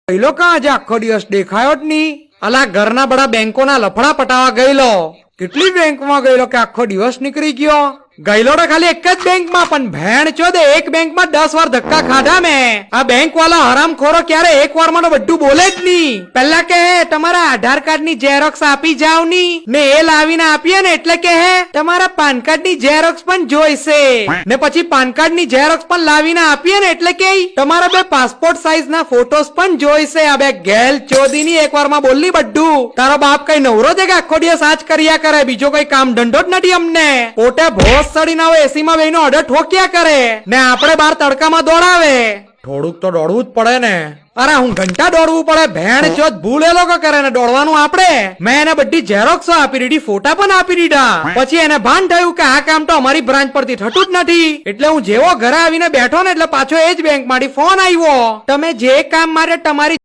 ગયેલો કાં આજે આખો દિવસ દેખાયો જ નહીં? અલા ઘરના બડા બેંકોના લફડા પટાવા ગયેલો. કેટલી બેંકમાં ગયેલો કે આખો દિવસ નીકળી ગયો? ગયેલો તો ખાલી એક જ બેંકમાં, પણ ભેણ ચોદે એક બેંકમાં 10 વાર ધક્કા ખાધા મેં. આ બેંક વાળા હરામખોરો ક્યારે એક વારમાં તો બધું બોલે જ નહીં. પહેલા કહે તમારા આધાર કાર્ડ ની ઝેરોક્સ આપી જાવ ની, ને એ લાવીને આપીએ ને એટલે કહે તમારા પાન કાર્ડ ની ઝેરોક્સ પણ જોઈશે, ને પછી પાન કાર્ડ ની ઝેરોક્સ પણ લાવીને આપીએ ને એટલે કે તમારા 2 પાસપોર્ટ સાઈઝ ના ફોટોસ પણ જોઈશે. આ બે ગેલ ચોદી ની એક વારમાં બોલી બધું. તારો બાપ કઈ નવરો છે કે આખો દિવસ આજ કર્યા કરે, બીજો કઈ કામ ધંધો જ નથી અમને. પોતે ભોસ સડીને આવે એસી માં બેહીને ઓર્ડર ઠોક્યા કરે ને આપણે બાર તડકામાં દોડાવે. થોડુંક તો દોડવું જ પડે ને. અરે હું ઘંટા દોડવું પડે, ભેણ ચોથ ભૂલ એ લોકો કરે ને દોડવાનું આપણે. મેં એને બધી ઝેરોક્સો આપી દીધી, ફોટા પણ આપી દીધા. પછી એને ભાન થયું કે આ કામ તો અમારી બ્રાન્ચ પરથી થતું જ નથી. એટલે હું જેવો ઘરે આવીને બેઠો ને એટલે પાછો એ જ બેંક માંથી ફોન આવ્યો, તમે જે કામ માટે તમારી